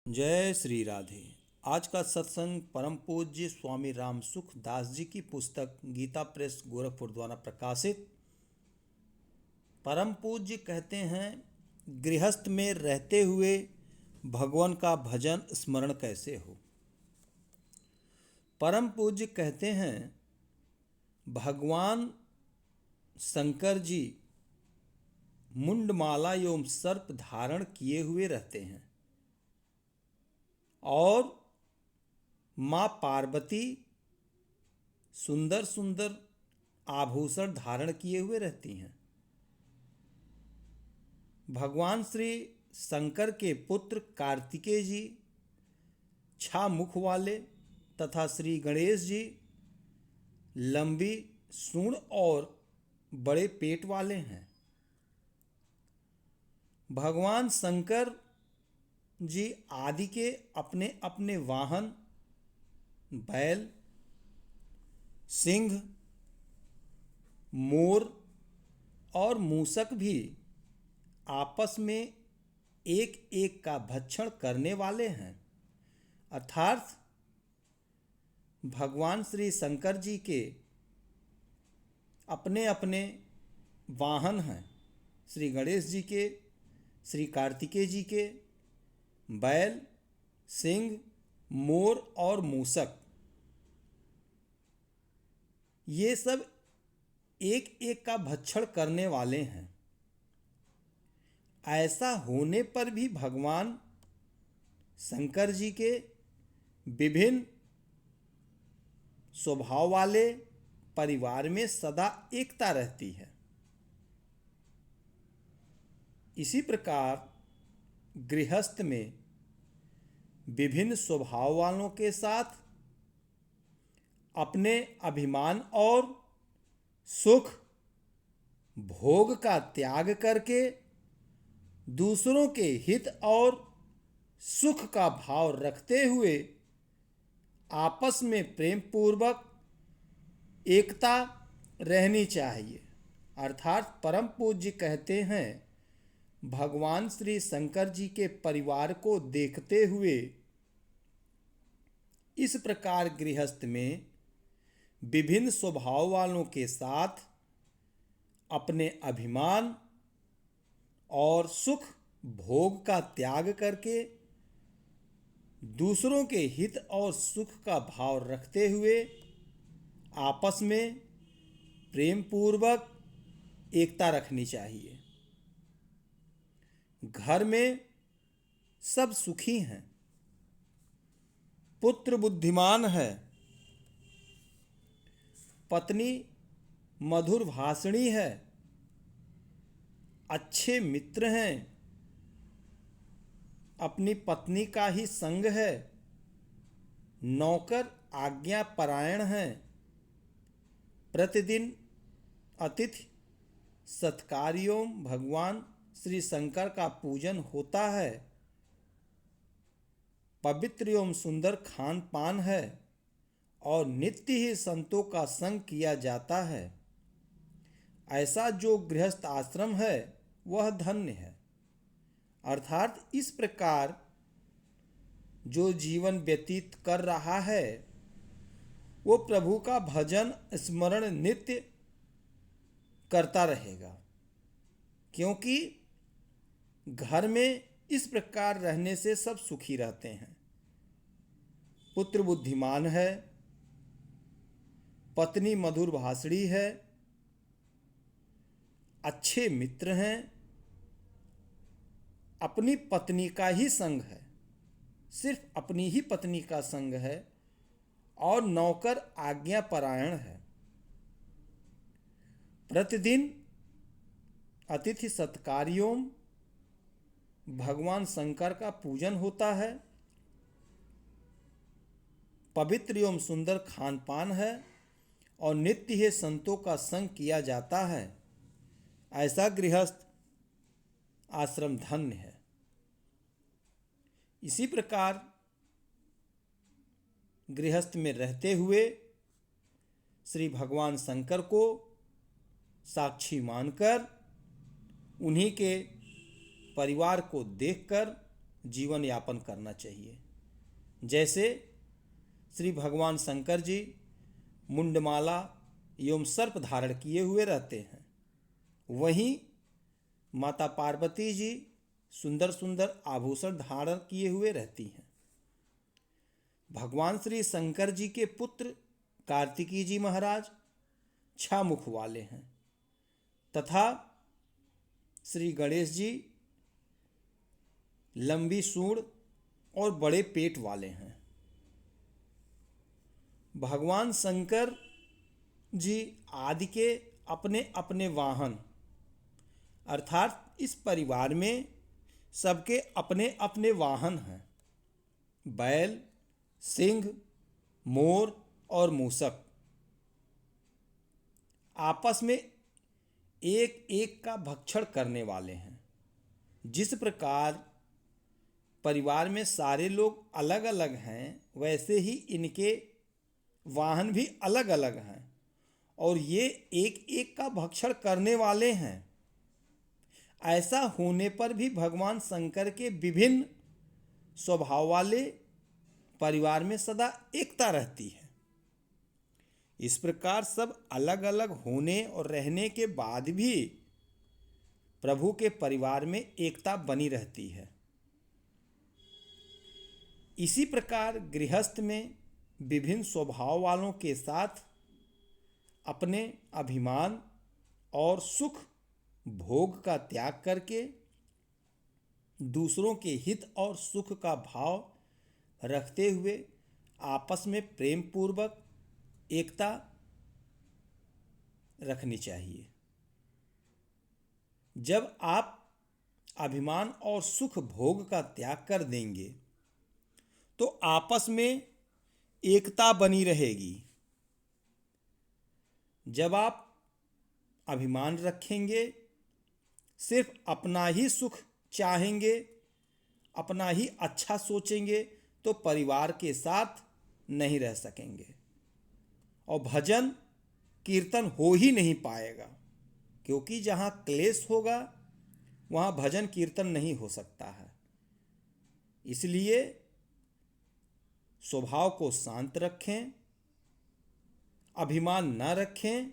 जय श्री राधे। आज का सत्संग परम पूज्य स्वामी राम सुख दास जी की पुस्तक गीता प्रेस गोरखपुर द्वारा प्रकाशित। परम पूज्य कहते हैं, गृहस्थ में रहते हुए भगवान का भजन स्मरण कैसे हो। परम पूज्य कहते हैं, भगवान शंकर जी मुंडमाला एवं सर्प धारण किए हुए रहते हैं और माँ पार्वती सुंदर सुंदर आभूषण धारण किए हुए रहती हैं। भगवान श्री शंकर के पुत्र कार्तिकेय जी छा मुख वाले तथा श्री गणेश जी लंबी सूंड और बड़े पेट वाले हैं। भगवान शंकर जी आदि के अपने अपने वाहन बैल, सिंह, मोर और मूषक भी आपस में एक एक का भक्षण करने वाले हैं। अर्थात भगवान श्री शंकर जी के अपने अपने वाहन हैं। श्री गणेश जी के, श्री कार्तिकेय जी के बैल, सिंह, मोर और मूषक, ये सब एक एक का भक्षण करने वाले हैं। ऐसा होने पर भी भगवान शंकर जी के विभिन्न स्वभाव वाले परिवार में सदा एकता रहती है। इसी प्रकार गृहस्थ में विभिन्न स्वभाव वालों के साथ अपने अभिमान और सुख भोग का त्याग करके दूसरों के हित और सुख का भाव रखते हुए आपस में प्रेम पूर्वक एकता रहनी चाहिए। अर्थात परम पूज्य कहते हैं, भगवान श्री शंकर जी के परिवार को देखते हुए इस प्रकार गृहस्थ में विभिन्न स्वभाव वालों के साथ अपने अभिमान और सुख भोग का त्याग करके दूसरों के हित और सुख का भाव रखते हुए आपस में प्रेम पूर्वक एकता रखनी चाहिए। घर में सब सुखी हैं, पुत्र बुद्धिमान है, पत्नी मधुर भाषणी है, अच्छे मित्र हैं, अपनी पत्नी का ही संग है, नौकर आज्ञा परायण हैं, प्रतिदिन अतिथि सत्कार्यों भगवान श्री शंकर का पूजन होता है, पवित्र एवं सुंदर खान पान है और नित्य ही संतों का संग किया जाता है। ऐसा जो गृहस्थ आश्रम है वह धन्य है। अर्थात इस प्रकार जो जीवन व्यतीत कर रहा है वो प्रभु का भजन स्मरण नित्य करता रहेगा, क्योंकि घर में इस प्रकार रहने से सब सुखी रहते हैं। पुत्र बुद्धिमान है, पत्नी मधुर भाषणी है, अच्छे मित्र हैं, अपनी पत्नी का ही संग है, सिर्फ अपनी ही पत्नी का संग है और नौकर आज्ञा परायण है, प्रतिदिन अतिथि सत्कार्यों भगवान शंकर का पूजन होता है, पवित्र एवं सुंदर खान पान है और नित्य ही संतों का संग किया जाता है। ऐसा गृहस्थ आश्रम धन्य है। इसी प्रकार गृहस्थ में रहते हुए श्री भगवान शंकर को साक्षी मानकर उन्हीं के परिवार को देखकर जीवन यापन करना चाहिए। जैसे श्री भगवान शंकर जी मुंडमाला एवं सर्प धारण किए हुए रहते हैं, वहीं माता पार्वती जी सुंदर सुंदर आभूषण धारण किए हुए रहती हैं। भगवान श्री शंकर जी के पुत्र कार्तिकी जी महाराज 6 मुख वाले हैं तथा श्री गणेश जी लंबी सूंड और बड़े पेट वाले हैं। भगवान शंकर जी आदि के अपने अपने वाहन अर्थात इस परिवार में सबके अपने अपने वाहन हैं। बैल, सिंह, मोर और मूषक आपस में एक एक का भक्षण करने वाले हैं। जिस प्रकार परिवार में सारे लोग अलग अलग हैं, वैसे ही इनके वाहन भी अलग अलग हैं और ये एक एक का भक्षण करने वाले हैं। ऐसा होने पर भी भगवान शंकर के विभिन्न स्वभाव वाले परिवार में सदा एकता रहती है। इस प्रकार सब अलग अलग होने और रहने के बाद भी प्रभु के परिवार में एकता बनी रहती है। इसी प्रकार गृहस्थ में विभिन्न स्वभाव वालों के साथ अपने अभिमान और सुख भोग का त्याग करके दूसरों के हित और सुख का भाव रखते हुए आपस में प्रेम पूर्वक एकता रखनी चाहिए। जब आप अभिमान और सुख भोग का त्याग कर देंगे तो आपस में एकता बनी रहेगी। जब आप अभिमान रखेंगे, सिर्फ अपना ही सुख चाहेंगे, अपना ही अच्छा सोचेंगे, तो परिवार के साथ नहीं रह सकेंगे और भजन कीर्तन हो ही नहीं पाएगा, क्योंकि जहाँ क्लेश होगा वहाँ भजन कीर्तन नहीं हो सकता है। इसलिए स्वभाव को शांत रखें, अभिमान न रखें